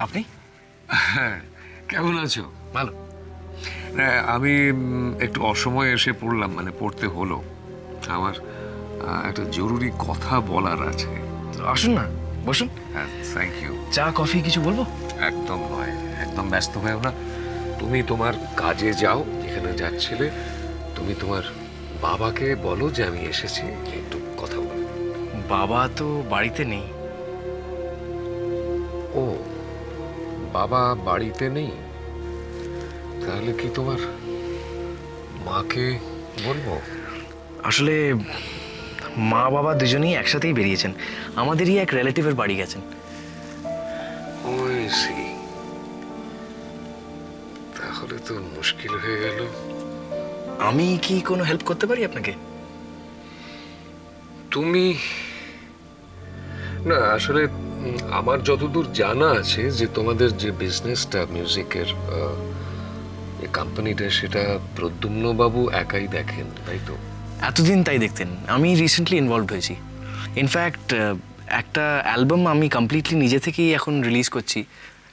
আপনি? হ্যাঁ, কেমন আছো? ভালো। আমি একটু অসময়ে এসে পড়লাম, মানে পড়তে হলো। আমার একটা জরুরি কথা বলার আছে। আসুন না, বসুন। হ্যাঁ, থ্যাংক ইউ। চা কফি কিছু বলবো? একদম নয়, একদম ব্যস্ত হয়েও না। তুমি তোমার কাজে যাও, যেখানে যাচ্ছিলে। তুমি তোমার বাবাকে বলো যে আমি এসেছি, একটু কথা বলো। বাবা তো বাড়িতে নেই। ও, বাবা বাড়িতে নেই? তাহলে কি তোমার মাকে বলবো? আসলে মা বাবা দুজনেই একসাথেই বেরিয়েছেন, আমাদেরই এক রিলেটিভের বাড়ি গেছেন। ওই সি, তাহলে তো মুশকিল হয়ে গেল। আমি কি কোনো হেল্প করতে পারি আপনাকে? তুমি না, আসলে আমার যতদূর জানা আছে যে তোমাদের যে বিজনেসটা, মিউজিকের কোম্পানিটা, সেটা প্রদ্যুম্ন বাবু একাই দেখেন, তাই তো? এতদিন তাই দেখতেন, আমি রিসেন্টলি ইনভলভড হয়েছি। ইনফ্যাক্ট একটা অ্যালবাম আমি কমপ্লিটলি নিজে থেকেই এখন রিলিজ করছি,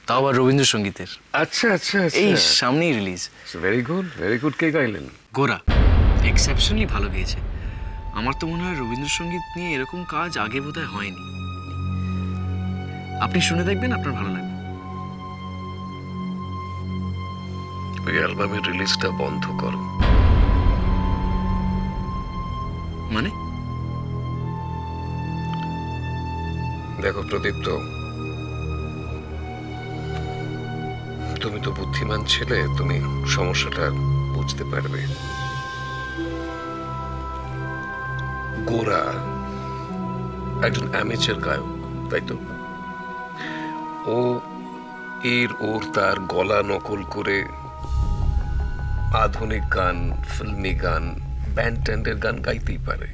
তাও আবার রবীন্দ্রসঙ্গীতের। আচ্ছা আচ্ছা, এই সামনেই release. Very good, very good. কে গাইলেন? গোরা এক্সেপশনালি ভালো গেয়েছে। আমার তো মনে হয় রবীন্দ্রসঙ্গীত নিয়ে এরকম কাজ আগে বোধহয় হয়নি। আপনি শুনে দেখবেন, আপনার ভালো লাগবে। ওই অ্যালবামের রিলিজটা বন্ধ করো। মানে? দেখো প্রদীপ্ত, তুমি তো বুদ্ধিমান ছেলে, তুমি সমস্যাটা বুঝতে পারবে। গোরা একজন অ্যামেচার গায়ক, তাই তো? ও ওর তার গলা নকল করে আধুনিক গান, ফিল্মি গান, ব্যান্ড ট্যান্ডের গান গাইতেই পারে,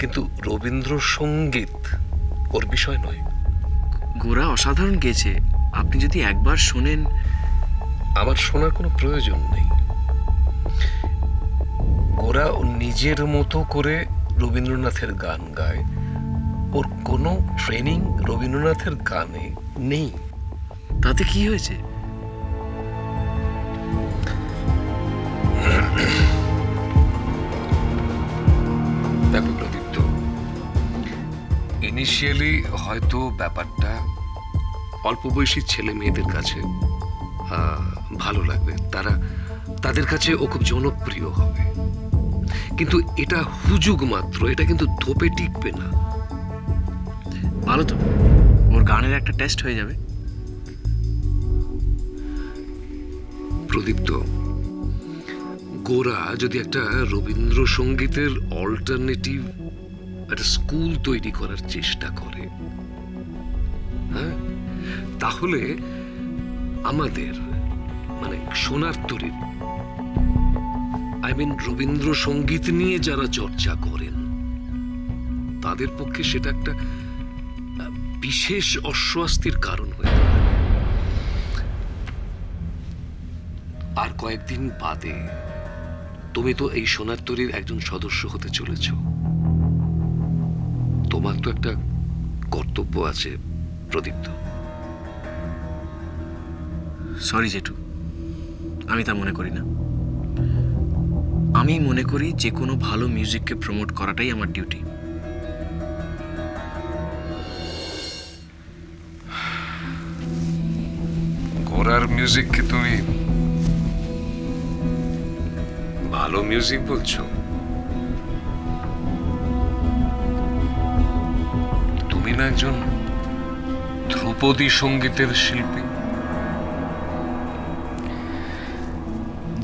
কিন্তু রবীন্দ্রসঙ্গীত ওর বিষয় নয়। গোরা অসাধারণ গেয়েছে, আপনি যদি একবার শোনেন। আমার শোনার কোনো প্রয়োজন নেই। গোরা ও নিজের মতো করে রবীন্দ্রনাথের গান গায়, ওর কোনো ট্রেনিং রবীন্দ্রনাথের গানে নেই। তাতে কি হয়েছে? দেখো প্রদীপ্ত, ইনিশিয়ালি হয়তো ব্যাপারটা অল্প বয়সী ছেলে মেয়েদের কাছে ভালো লাগবে, তাদের কাছে ও খুব জনপ্রিয় হবে, কিন্তু এটা হুজুগ মাত্র, এটা কিন্তু ধোপে টিকবে না। ভালো তো, ওর গানের একটা টেস্ট হয়ে যাবে। প্রদীপ্ত, গোরা যদি একটা রবীন্দ্রসঙ্গীতের অল্টারনেটিভ একটা স্কুল তৈরি করার চেষ্টা করে, হ্যাঁ, তাহলে আমাদের মানে সোনার তরীর, আই মিন রবীন্দ্রসঙ্গীত নিয়ে যারা চর্চা করেন, তাদের পক্ষে সেটা একটা বিশেষ অস্বস্তির কারণ হয়ে দাঁড়াবে। আর কয়েকদিন বাদে তুমি তো এই সোনার তরীর একজন সদস্য হতে চলেছ। তোমার তো একটা কর্তব্য আছে প্রদীপ্ত। সরি জেঠু, আমি তা মনে করি না। আমি মনে করি যে কোনো ভালো মিউজিককে প্রমোট করাটাই আমার ডিউটি। গোরার মিউজিককে তুমি ভালো মিউজিক বলছো? তুমি না একজন ধ্রুপদী সঙ্গীতের শিল্পী?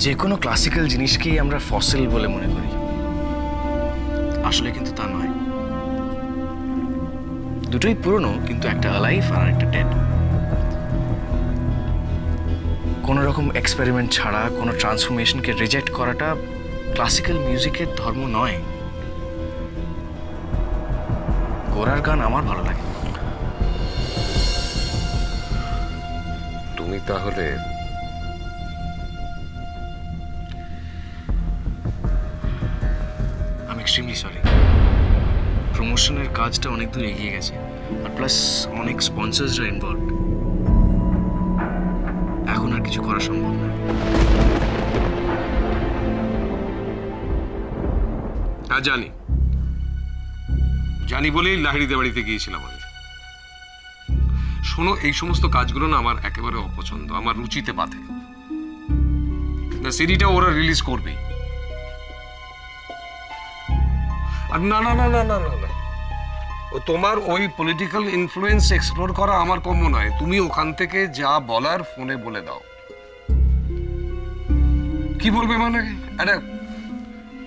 যে কোনো ক্লাসিক্যাল জিনিসকেই আমরা ফসিল বলে মনে করি, আসলে কিন্তু তা নয়। দুটোই পুরনো, কিন্তু একটা অ্যালাইভ আর একটা ডেড। কোনো রকম এক্সপেরিমেন্ট ছাড়া কোনো ট্রান্সফরমেশনকে রিজেক্ট করাটা ক্লাসিক্যাল মিউজিকের ধর্ম নয়। গোরার গান আমার ভালো লাগে। তুমি তাহলে আমি এক্সট্রিমলি সরি। প্রমোশনের কাজটা অনেক দূর এগিয়ে গেছে, আর প্লাস অনেক স্পন্সর্সরা ইনভলভড। কিছু করা সম্ভব না। হ্যাঁ জানি, জানি বলেই লাহিড়িদের বাড়িতে গিয়েছিলাম আমি। শোনো, এই সমস্ত কাজগুলো না আমার একেবারে অপছন্দ, আমার রুচিতে বাধে না। সিডিটা ওরা রিলিজ করবেই। আর না না না না না না না, ও তোমার ওই পলিটিক্যাল ইনফ্লুয়েন্স এক্সপ্লোর করা আমার কম্য নয়। তুমি ওখান থেকে যা বলার ফোনে বলে দাও। কি বলবে মানে? একটা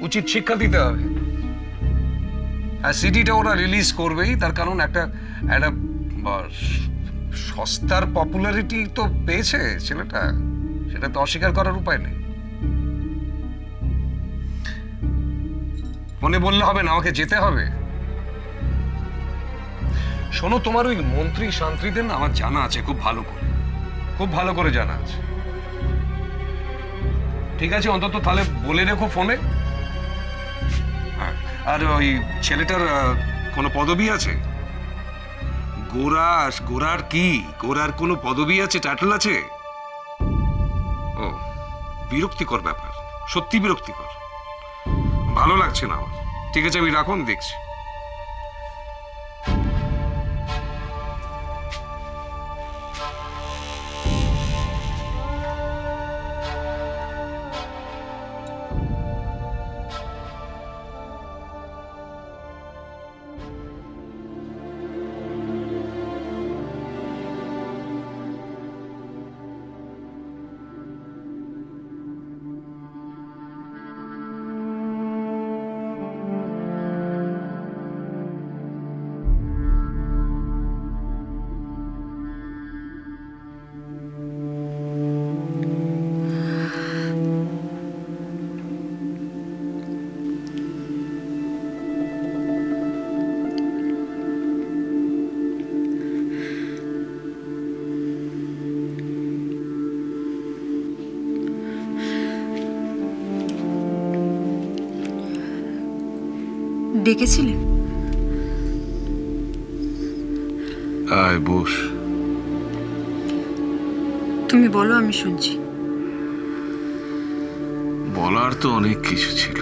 উচিত শিক্ষা দিতে হবে। আর সিডিটা ওরা রিলিজ করবেই, তার কারণ একটা একটা সস্তার পপুলারিটি তো পেয়েছে ছেলেটা, সেটা তো অস্বীকার করার উপায় নেই। মনে বললে হবে না, আমাকে যেতে হবে। শোনো, তোমার ওই মন্ত্রী শান্ত্রীদের আমার জানা আছে খুব ভালো করে, খুব ভালো করে জানা আছে। ঠিক আছে, অন্তত তাহলে বলে রেখো ফোনে। হ্যাঁ, আর ওই ছেলেটার কোনো পদবি আছে? গোরার কি? গোরার কোনো পদবি আছে, টাইটেল আছে? ও, বিরক্তিকর ব্যাপার, সত্যি বিরক্তিকর, ভালো লাগছে না আমার। ঠিক আছে, আমি রাখুন, দেখছি। ডেকেছিলে? আয় বস। তুমি বলো, আমি শুনছি। বলার তো অনেক কিছু ছিল।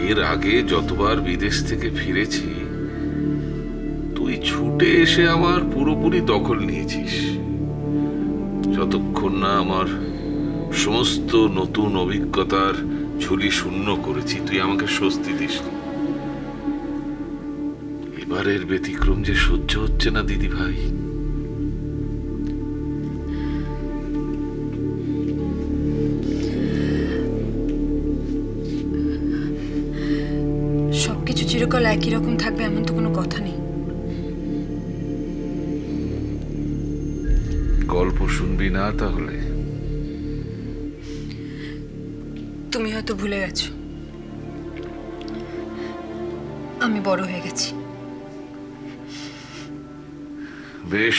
এর আগে যতবার বিদেশ থেকে ফিরেছি তুই ছুটে এসে আমার পুরোপুরি দখল নিয়েছিস। যতক্ষণ না আমার সমস্ত নতুন অভিজ্ঞতার ঝুলি শূন্য করেছি তুই আমাকে স্বস্তি দিস। এবারের ব্যতিক্রম যে সহ্য হচ্ছে না দিদি ভাই। সবকিছু চিরকাল একই রকম থাকবে এমন তো কোনো কথা নেই। গল্প শুনবি না তাহলে? তুমি হয়তো ভুলে গেছো, আমি বড় হয়ে গেছি। বেশ,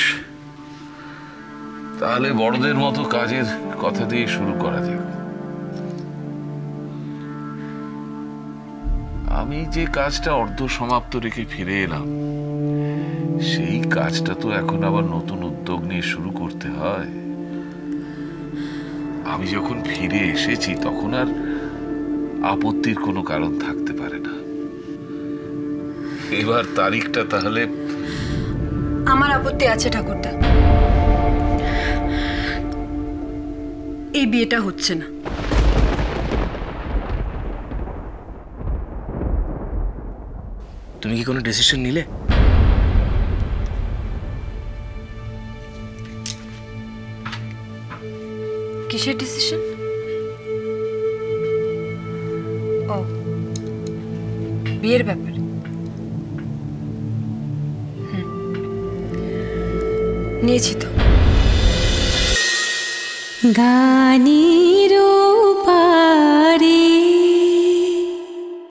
তাহলে বড়দের মতো কাজের কথা দিয়ে শুরু করা যাক। আমি যে কাজটা অর্ধ সমাপ্ত রেখে ফিরে এলাম সেই কাজটা তো এখন আবার নতুন উদ্যোগ নিয়ে শুরু করতে হয়। আমি যখন ফিরে এসেছি তখন আর আপত্তির কোনো কারণ থাকতে পারে না। এবার তারিখটা তাহলে? আমার আপত্তি আছে ঠাকুরদা, এই বিয়েটা হচ্ছে না। তুমি কি কোনো ডিসিশন নিলে? কিসের ডিসিশন? ও, বিয়ের ব্যাপারে। নিয়েছি তো। গানিরো